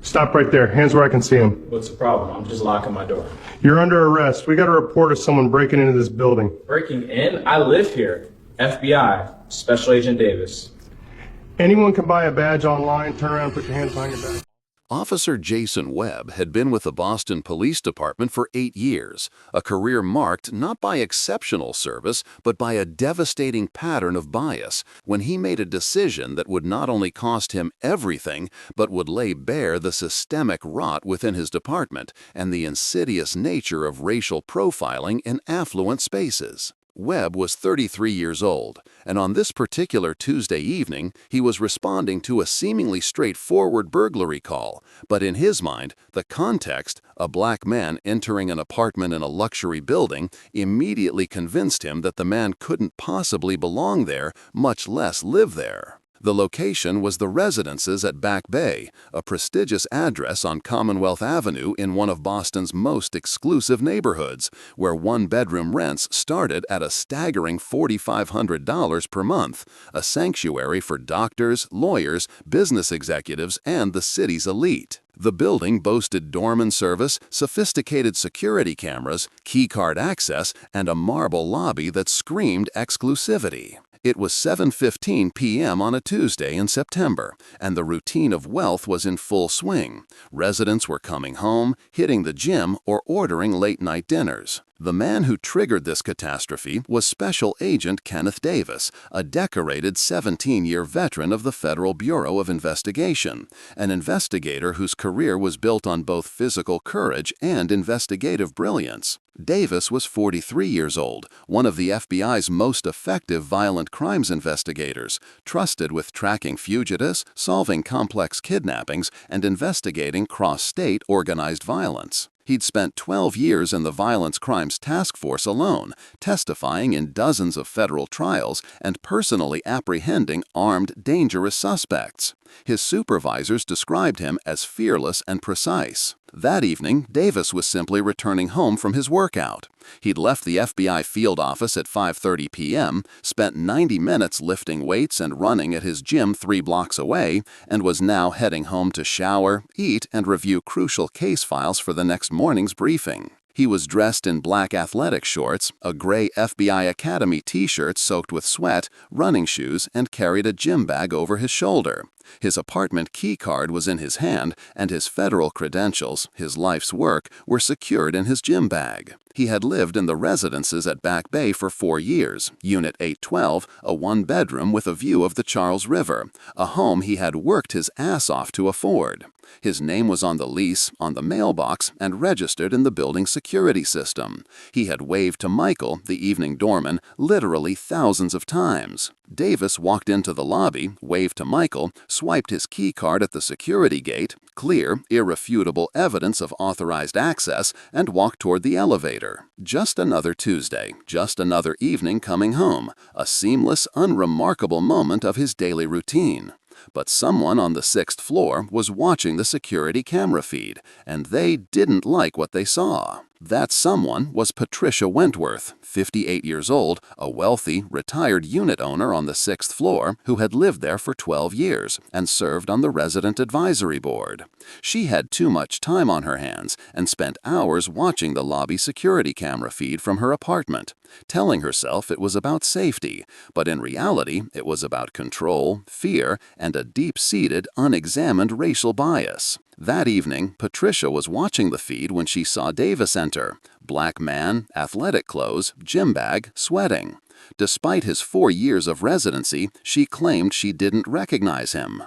Stop right there. Hands where I can see them. What's the problem? I'm just locking my door. You're under arrest. We got a report of someone breaking into this building. Breaking in? I live here. FBI, Special Agent Davis. Anyone can buy a badge online. Turn around, put your hands behind your back. Officer Jason Webb had been with the Boston Police Department for 8 years, a career marked not by exceptional service, but by a devastating pattern of bias when he made a decision that would not only cost him everything, but would lay bare the systemic rot within his department and the insidious nature of racial profiling in affluent spaces. Webb was 33 years old, and on this particular Tuesday evening, he was responding to a seemingly straightforward burglary call. But in his mind, the context, a black man entering an apartment in a luxury building, immediately convinced him that the man couldn't possibly belong there, much less live there. The location was the Residences at Back Bay, a prestigious address on Commonwealth Avenue in one of Boston's most exclusive neighborhoods, where one-bedroom rents started at a staggering $4,500 per month, a sanctuary for doctors, lawyers, business executives, and the city's elite. The building boasted doorman service, sophisticated security cameras, keycard access, and a marble lobby that screamed exclusivity. It was 7:15 p.m. on a Tuesday in September, and the routine of wealth was in full swing. Residents were coming home, hitting the gym, or ordering late-night dinners. The man who triggered this catastrophe was Special Agent Kenneth Davis, a decorated 17-year veteran of the Federal Bureau of Investigation, an investigator whose career was built on both physical courage and investigative brilliance. Davis was 43 years old, one of the FBI's most effective violent crimes investigators, trusted with tracking fugitives, solving complex kidnappings, and investigating cross-state organized violence. He'd spent 12 years in the Violence Crimes Task Force alone, testifying in dozens of federal trials and personally apprehending armed, dangerous suspects. His supervisors described him as fearless and precise. That evening, Davis was simply returning home from his workout. He'd left the FBI field office at 5:30 p.m., spent 90 minutes lifting weights and running at his gym 3 blocks away, and was now heading home to shower, eat, and review crucial case files for the next morning's briefing. He was dressed in black athletic shorts, a gray FBI Academy t-shirt soaked with sweat, running shoes, and carried a gym bag over his shoulder. His apartment key card was in his hand, and his federal credentials, his life's work, were secured in his gym bag. He had lived in the Residences at Back Bay for 4 years, Unit 812, a one-bedroom with a view of the Charles River, a home he had worked his ass off to afford. His name was on the lease, on the mailbox, and registered in the building's security system. He had waved to Michael, the evening doorman, literally thousands of times. Davis walked into the lobby, waved to Michael, swiped his key card at the security gate, clear, irrefutable evidence of authorized access, and walked toward the elevator. Just another Tuesday, just another evening coming home, a seamless, unremarkable moment of his daily routine. But someone on the 6th floor was watching the security camera feed, and they didn't like what they saw. That someone was Patricia Wentworth, 58 years old, a wealthy, retired unit owner on the 6th floor who had lived there for 12 years and served on the Resident Advisory Board. She had too much time on her hands and spent hours watching the lobby security camera feed from her apartment, telling herself it was about safety, but in reality it was about control, fear, and a deep-seated, unexamined racial bias. That evening, Patricia was watching the feed when she saw Davis enter. Black man, athletic clothes, gym bag, sweating. Despite his 4 years of residency, she claimed she didn't recognize him.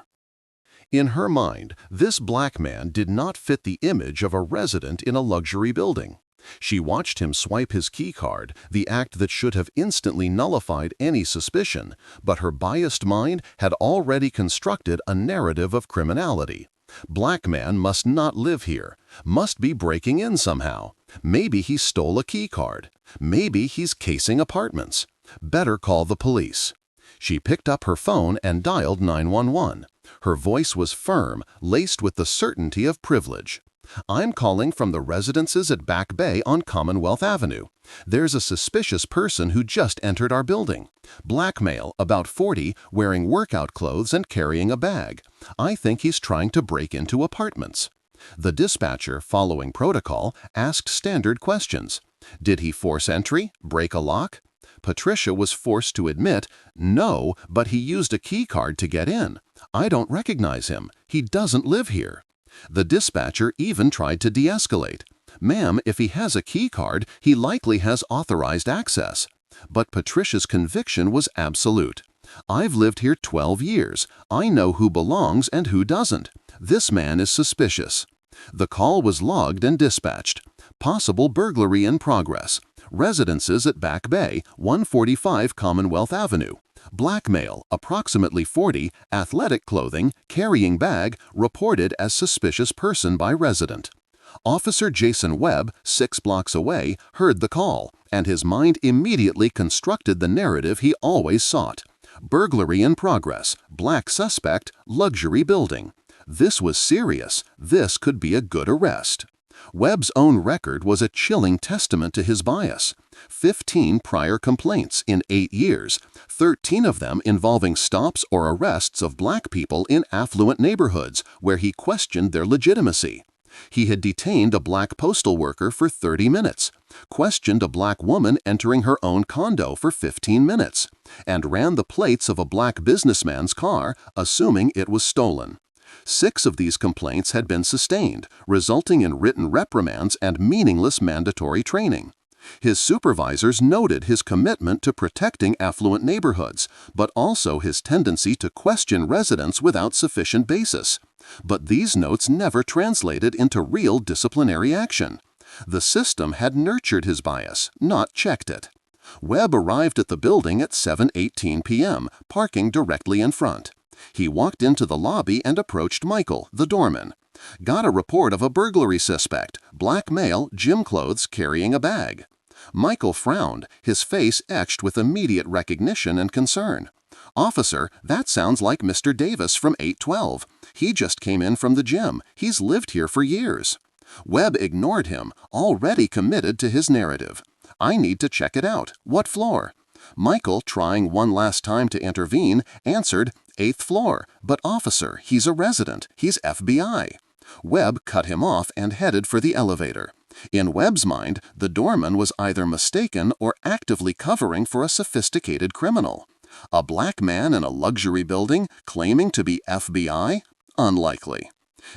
In her mind, this black man did not fit the image of a resident in a luxury building. She watched him swipe his key card, the act that should have instantly nullified any suspicion, but her biased mind had already constructed a narrative of criminality. Black man must not live here, must be breaking in somehow. Maybe he stole a key card. Maybe he's casing apartments. Better call the police. She picked up her phone and dialed 911. Her voice was firm, laced with the certainty of privilege. "I'm calling from the Residences at Back Bay on Commonwealth Avenue. There's a suspicious person who just entered our building. Black male, about 40, wearing workout clothes and carrying a bag. I think he's trying to break into apartments. The dispatcher, following protocol, asked standard questions. Did he force entry? Break a lock? Patricia was forced to admit, no, but he used a key card to get in. I don't recognize him. He doesn't live here. The dispatcher even tried to de-escalate. Ma'am, if he has a key card, he likely has authorized access. But Patricia's conviction was absolute. I've lived here 12 years. I know who belongs and who doesn't. This man is suspicious. The call was logged and dispatched. Possible burglary in progress. Residences at Back Bay, 145 Commonwealth Avenue. Black male, approximately 40, athletic clothing, carrying bag, reported as suspicious person by resident. Officer Jason Webb, 6 blocks away, heard the call, and his mind immediately constructed the narrative he always sought. Burglary in progress, black suspect, luxury building. This was serious. This could be a good arrest. Webb's own record was a chilling testament to his bias. 15 prior complaints in 8 years, 13 of them involving stops or arrests of black people in affluent neighborhoods where he questioned their legitimacy. He had detained a black postal worker for 30 minutes, questioned a black woman entering her own condo for 15 minutes, and ran the plates of a black businessman's car, assuming it was stolen. 6 of these complaints had been sustained, resulting in written reprimands and meaningless mandatory training. His supervisors noted his commitment to protecting affluent neighborhoods, but also his tendency to question residents without sufficient basis. But these notes never translated into real disciplinary action. The system had nurtured his bias, not checked it. Webb arrived at the building at 7:18 p.m., parking directly in front. He walked into the lobby and approached Michael, the doorman. Got a report of a burglary suspect, black male, gym clothes, carrying a bag. Michael frowned, his face etched with immediate recognition and concern. Officer, that sounds like Mr. Davis from 812. He just came in from the gym. He's lived here for years. Webb ignored him, already committed to his narrative. I need to check it out. What floor? Michael, trying one last time to intervene, answered, 8th floor. But officer, he's a resident. He's FBI. Webb cut him off and headed for the elevator. In Webb's mind, the doorman was either mistaken or actively covering for a sophisticated criminal. A black man in a luxury building claiming to be FBI? Unlikely.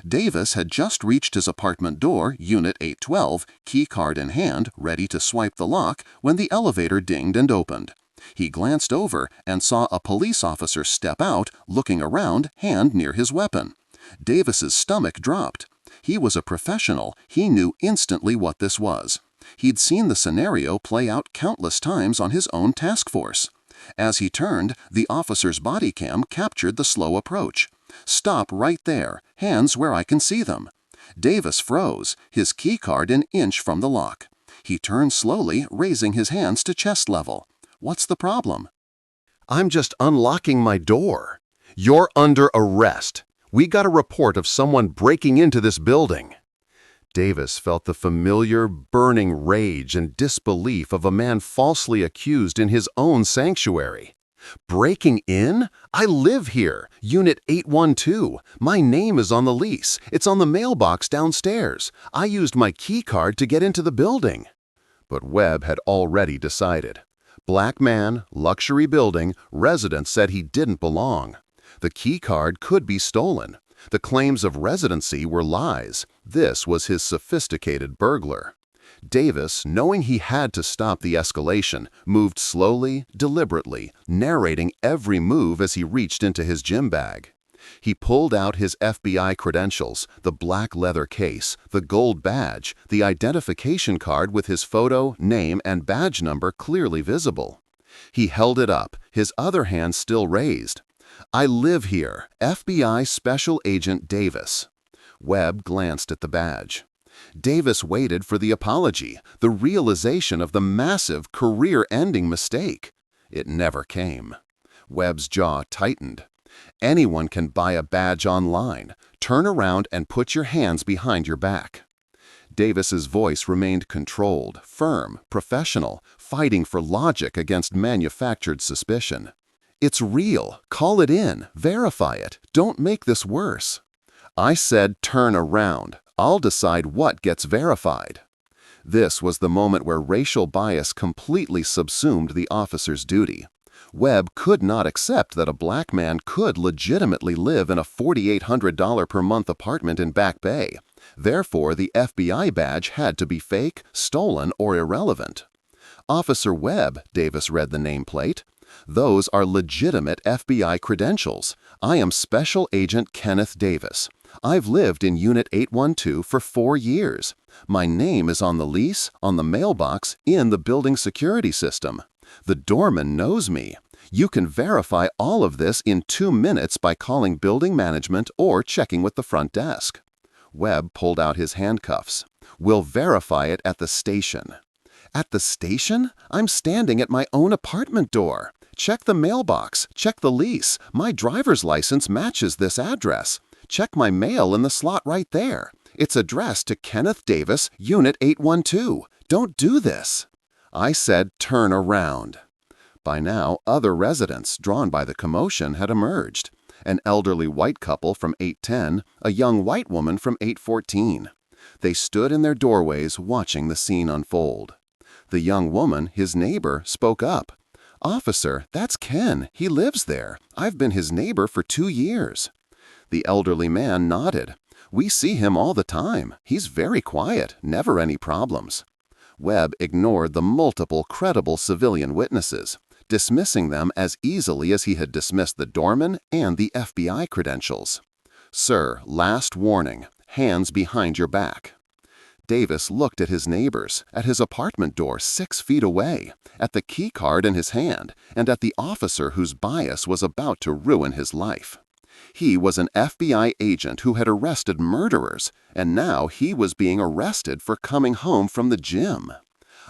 Davis had just reached his apartment door, Unit 812, key card in hand, ready to swipe the lock, when the elevator dinged and opened. He glanced over and saw a police officer step out, looking around, hand near his weapon. Davis's stomach dropped. He was a professional. He knew instantly what this was. He'd seen the scenario play out countless times on his own task force. As he turned, the officer's body cam captured the slow approach. Stop right there, hands where I can see them. Davis froze, his key card an inch from the lock. He turned slowly, raising his hands to chest level. What's the problem? I'm just unlocking my door. You're under arrest. We got a report of someone breaking into this building. Davis felt the familiar, burning rage and disbelief of a man falsely accused in his own sanctuary. Breaking in? I live here, Unit 812. My name is on the lease. It's on the mailbox downstairs. I used my key card to get into the building. But Webb had already decided. Black man, luxury building, resident said he didn't belong. The key card could be stolen. The claims of residency were lies. This was his sophisticated burglar. Davis, knowing he had to stop the escalation, moved slowly, deliberately, narrating every move as he reached into his gym bag. He pulled out his FBI credentials, the black leather case, the gold badge, the identification card with his photo, name, and badge number clearly visible. He held it up, his other hand still raised. I live here, FBI Special Agent Davis. Webb glanced at the badge. Davis waited for the apology, the realization of the massive, career-ending mistake. It never came. Webb's jaw tightened. Anyone can buy a badge online. Turn around and put your hands behind your back. Davis's voice remained controlled, firm, professional, fighting for logic against manufactured suspicion. "It's real. Call it in. Verify it. Don't make this worse." I said, "Turn around. I'll decide what gets verified." This was the moment where racial bias completely subsumed the officer's duty. Webb could not accept that a black man could legitimately live in a $4,800 per month apartment in Back Bay. Therefore, the FBI badge had to be fake, stolen, or irrelevant. "Officer Webb," Davis read the nameplate. "Those are legitimate FBI credentials. I am Special Agent Kenneth Davis. I've lived in Unit 812 for 4 years. My name is on the lease, on the mailbox, in the building security system. The doorman knows me. You can verify all of this in 2 minutes by calling building management or checking with the front desk." Webb pulled out his handcuffs. "We'll verify it at the station." "At the station? I'm standing at my own apartment door. Check the mailbox. Check the lease. My driver's license matches this address. Check my mail in the slot right there. It's addressed to Kenneth Davis, Unit 812. Don't do this." I said, "Turn around." By now, other residents, drawn by the commotion, had emerged. An elderly white couple from 810, a young white woman from 814. They stood in their doorways watching the scene unfold. The young woman, his neighbor, spoke up. "Officer, that's Ken. He lives there. I've been his neighbor for 2 years." The elderly man nodded. "We see him all the time. He's very quiet, never any problems." Webb ignored the multiple credible civilian witnesses, dismissing them as easily as he had dismissed the doorman and the FBI credentials. "Sir, last warning. Hands behind your back." Davis looked at his neighbors, at his apartment door 6 feet away, at the key card in his hand, and at the officer whose bias was about to ruin his life. He was an FBI agent who had arrested murderers, and now he was being arrested for coming home from the gym.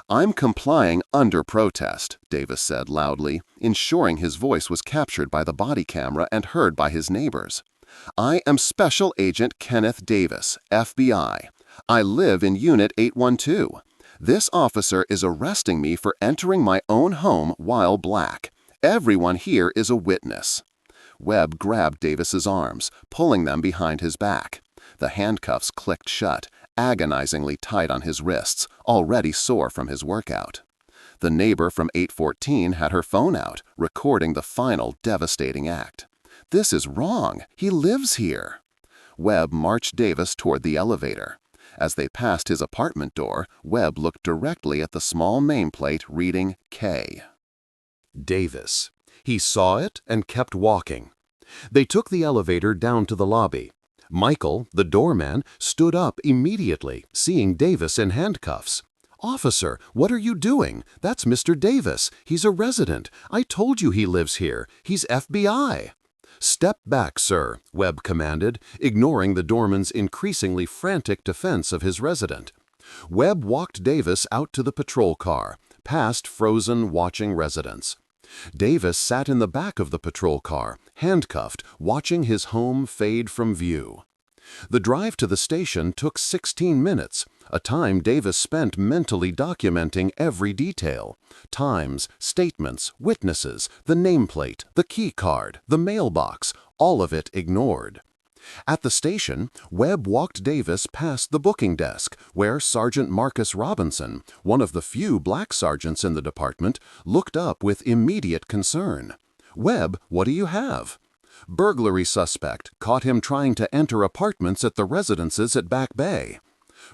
"I'm complying under protest," Davis said loudly, ensuring his voice was captured by the body camera and heard by his neighbors. "I am Special Agent Kenneth Davis, FBI. I live in Unit 812. This officer is arresting me for entering my own home while black. Everyone here is a witness." Webb grabbed Davis's arms, pulling them behind his back. The handcuffs clicked shut, agonizingly tight on his wrists, already sore from his workout. The neighbor from 814 had her phone out, recording the final devastating act. "This is wrong. He lives here." Webb marched Davis toward the elevator. As they passed his apartment door, Webb looked directly at the small nameplate reading K. Davis. He saw it and kept walking. They took the elevator down to the lobby. Michael, the doorman, stood up immediately, seeing Davis in handcuffs. "Officer, what are you doing? That's Mr. Davis. He's a resident. I told you he lives here. He's FBI." "Step back, sir," Webb commanded, ignoring the doorman's increasingly frantic defense of his resident. Webb walked Davis out to the patrol car, past frozen, watching residents. Davis sat in the back of the patrol car, handcuffed, watching his home fade from view. The drive to the station took 16 minutes, a time Davis spent mentally documenting every detail: times, statements, witnesses, the nameplate, the key card, the mailbox, all of it ignored. At the station, Webb walked Davis past the booking desk, where Sergeant Marcus Robinson, one of the few black sergeants in the department, looked up with immediate concern. "Webb, what do you have?" "Burglary suspect. Caught him trying to enter apartments at the residences at Back Bay."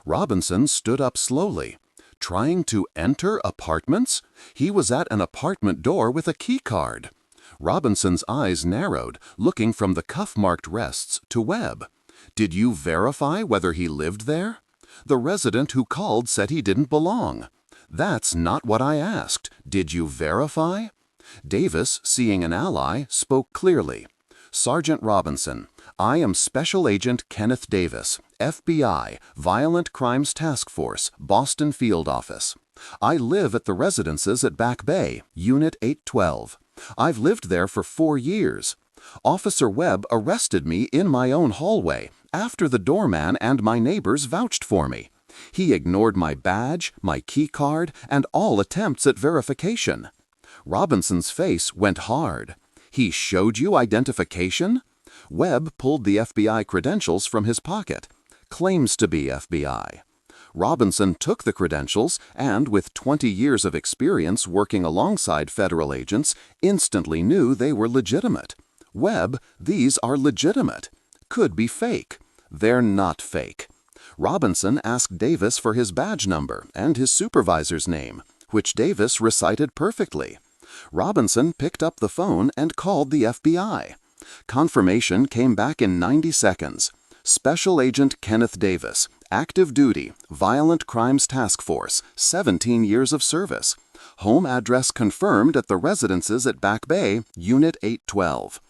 Robinson stood up slowly. "Trying to enter apartments?" He was at an apartment door with a key card. Robinson's eyes narrowed, looking from the cuff-marked rests to Webb. "Did you verify whether he lived there?" "The resident who called said he didn't belong." "That's not what I asked. Did you verify?" Davis, seeing an ally, spoke clearly. "Sergeant Robinson, I am Special Agent Kenneth Davis, FBI, Violent Crimes Task Force, Boston Field Office. I live at the residences at Back Bay, Unit 812. I've lived there for 4 years. Officer Webb arrested me in my own hallway after the doorman and my neighbors vouched for me. He ignored my badge, my key card, and all attempts at verification. Robinson's face went hard. He showed you identification? Webb pulled the FBI credentials from his pocket. Claims to be FBI. Robinson took the credentials and, with 20 years of experience working alongside federal agents, instantly knew they were legitimate. Webb, these are legitimate. Could be fake. They're not fake. Robinson asked Davis for his badge number and his supervisor's name, which Davis recited perfectly. Robinson picked up the phone and called the FBI. Confirmation came back in 90 seconds. Special Agent Kenneth Davis, active duty, Violent Crimes Task Force, 17 years of service. Home address confirmed at the residences at Back Bay, Unit 812.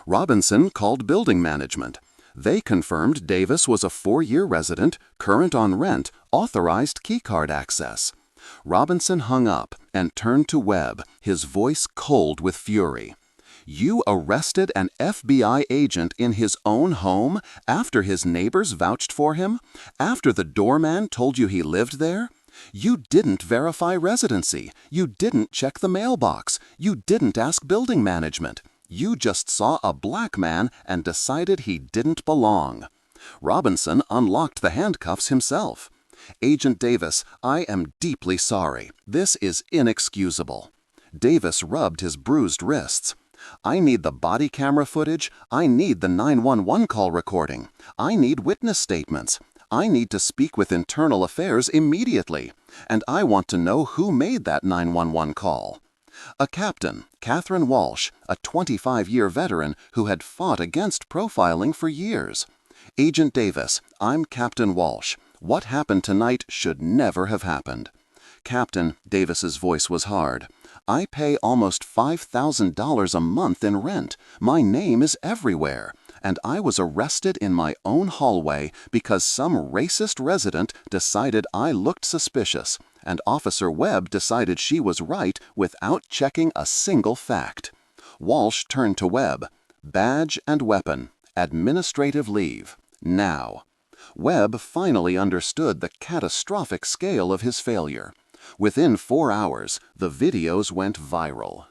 Robinson called building management. They confirmed Davis was a 4-year resident, current on rent, authorized keycard access. Robinson hung up and turned to Webb, his voice cold with fury. You arrested an FBI agent in his own home after his neighbors vouched for him? After the doorman told you he lived there? You didn't verify residency. You didn't check the mailbox. You didn't ask building management. You just saw a black man and decided he didn't belong. Robinson unlocked the handcuffs himself. Agent Davis, I am deeply sorry. This is inexcusable. Davis rubbed his bruised wrists. I need the body camera footage. I need the 911 call recording. I need witness statements. I need to speak with Internal Affairs immediately. And I want to know who made that 911 call. A captain, Catherine Walsh, a 25-year veteran who had fought against profiling for years. Agent Davis, I'm Captain Walsh. What happened tonight should never have happened. Captain, Davis's voice was hard. I pay almost $5,000 a month in rent. My name is everywhere. And I was arrested in my own hallway because some racist resident decided I looked suspicious, and Officer Webb decided she was right without checking a single fact. Walsh turned to Webb. Badge and weapon. Administrative leave. Now. Webb finally understood the catastrophic scale of his failure. Within 4 hours, the videos went viral.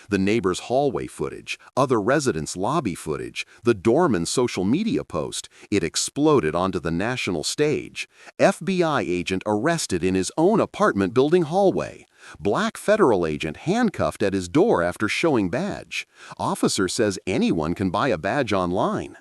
The neighbor's hallway footage, other residents' lobby footage, the doorman's social media post, it exploded onto the national stage. FBI agent arrested in his own apartment building hallway. Black federal agent handcuffed at his door after showing badge. Officer says anyone can buy a badge online.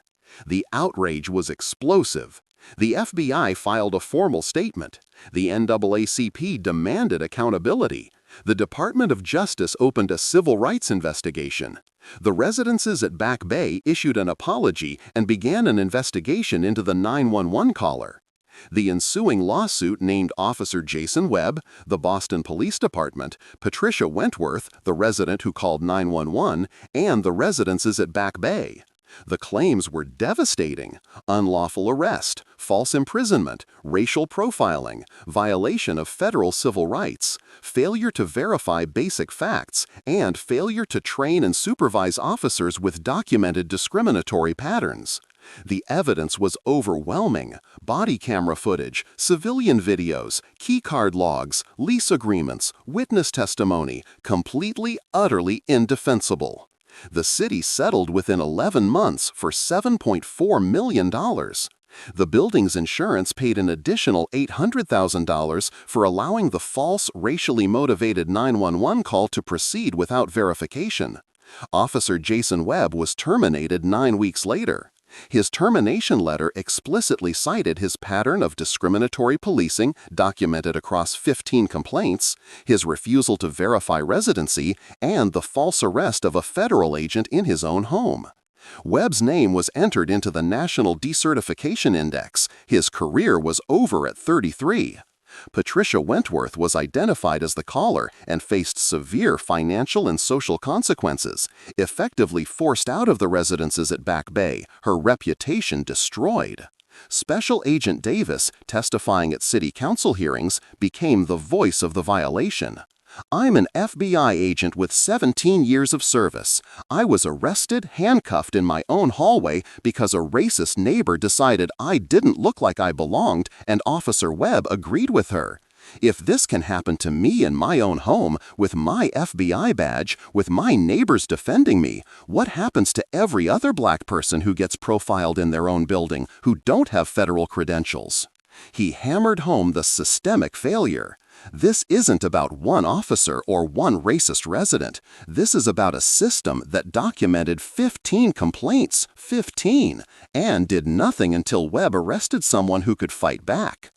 The outrage was explosive. The FBI filed a formal statement. The NAACP demanded accountability. The Department of Justice opened a civil rights investigation. The residences at Back Bay issued an apology and began an investigation into the 911 caller. The ensuing lawsuit named Officer Jason Webb, the Boston Police Department, Patricia Wentworth, the resident who called 911, and the residences at Back Bay. The claims were devastating: unlawful arrest, false imprisonment, racial profiling, violation of federal civil rights, failure to verify basic facts, and failure to train and supervise officers with documented discriminatory patterns. The evidence was overwhelming: body camera footage, civilian videos, keycard logs, lease agreements, witness testimony, completely, utterly indefensible. The city settled within 11 months for $7.4 million. The building's insurance paid an additional $800,000 for allowing the false, racially motivated 911 call to proceed without verification. Officer Jason Webb was terminated 9 weeks later. His termination letter explicitly cited his pattern of discriminatory policing documented across 15 complaints, his refusal to verify residency, and the false arrest of a federal agent in his own home. Webb's name was entered into the National Decertification Index. His career was over at 33. Patricia Wentworth was identified as the caller and faced severe financial and social consequences. Effectively forced out of the residences at Back Bay, her reputation destroyed. Special Agent Davis, testifying at city council hearings, became the voice of the violation. I'm an FBI agent with 17 years of service. I was arrested, handcuffed in my own hallway because a racist neighbor decided I didn't look like I belonged, and Officer Webb agreed with her. If this can happen to me in my own home, with my FBI badge, with my neighbors defending me, what happens to every other black person who gets profiled in their own building, who don't have federal credentials? He hammered home the systemic failure. This isn't about one officer or one racist resident. This is about a system that documented 15 complaints, 15, and did nothing until Webb arrested someone who could fight back.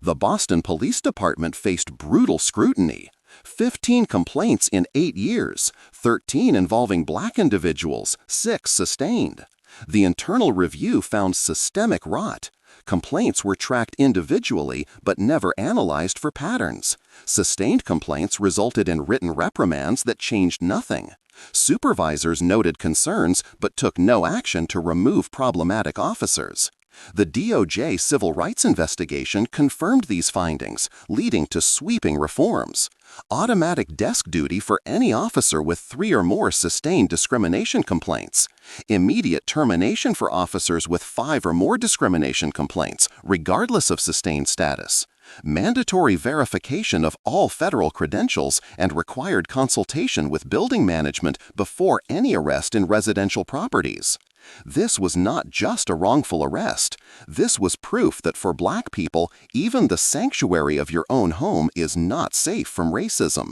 The Boston Police Department faced brutal scrutiny. 15 complaints in 8 years, 13 involving black individuals, 6 sustained. The internal review found systemic rot. Complaints were tracked individually but never analyzed for patterns. Sustained complaints resulted in written reprimands that changed nothing. Supervisors noted concerns but took no action to remove problematic officers. The DOJ civil rights investigation confirmed these findings, leading to sweeping reforms. Automatic desk duty for any officer with 3 or more sustained discrimination complaints. Immediate termination for officers with 5 or more discrimination complaints, regardless of sustained status. Mandatory verification of all federal credentials and required consultation with building management before any arrest in residential properties. This was not just a wrongful arrest. This was proof that for black people, even the sanctuary of your own home is not safe from racism.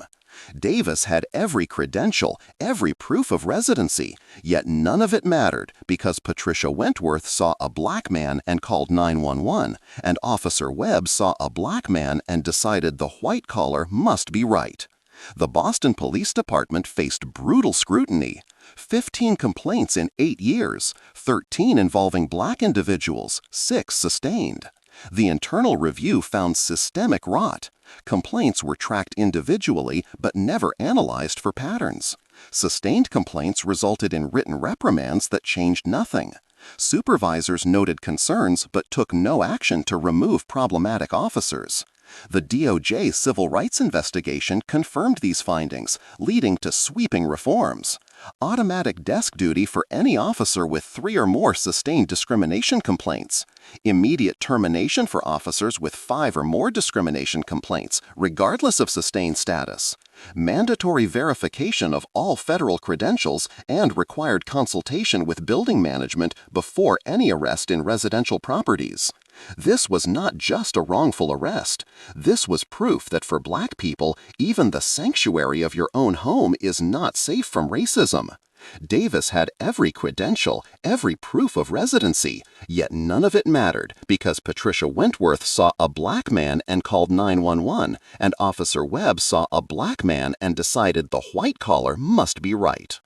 Davis had every credential, every proof of residency, yet none of it mattered because Patricia Wentworth saw a black man and called 911, and Officer Webb saw a black man and decided the white collar must be right. The Boston Police Department faced brutal scrutiny. 15 complaints in 8 years, 13 involving black individuals, 6 sustained. The internal review found systemic rot. Complaints were tracked individually but never analyzed for patterns. Sustained complaints resulted in written reprimands that changed nothing. Supervisors noted concerns but took no action to remove problematic officers. The DOJ civil rights investigation confirmed these findings, leading to sweeping reforms. Automatic desk duty for any officer with 3 or more sustained discrimination complaints. Immediate termination for officers with 5 or more discrimination complaints, regardless of sustained status. Mandatory verification of all federal credentials and required consultation with building management before any arrest in residential properties. This was not just a wrongful arrest. This was proof that for black people, even the sanctuary of your own home is not safe from racism. Davis had every credential, every proof of residency, yet none of it mattered because Patricia Wentworth saw a black man and called 911, and Officer Webb saw a black man and decided the white collar must be right.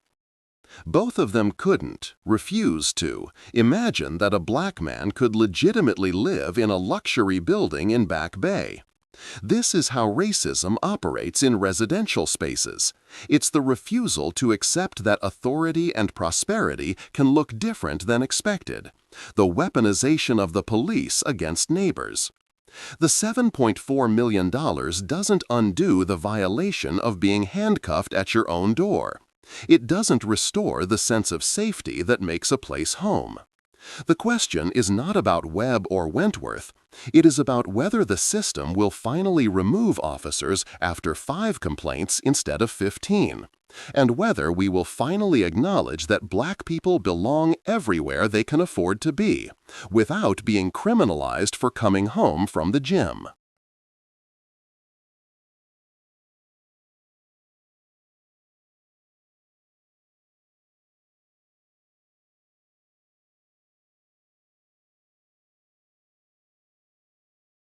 Both of them couldn't, refused to, imagine that a black man could legitimately live in a luxury building in Back Bay. This is how racism operates in residential spaces. It's the refusal to accept that authority and prosperity can look different than expected. The weaponization of the police against neighbors. The $7.4 million doesn't undo the violation of being handcuffed at your own door. It doesn't restore the sense of safety that makes a place home. The question is not about Webb or Wentworth. It is about whether the system will finally remove officers after 5 complaints instead of 15, and whether we will finally acknowledge that black people belong everywhere they can afford to be, without being criminalized for coming home from the gym.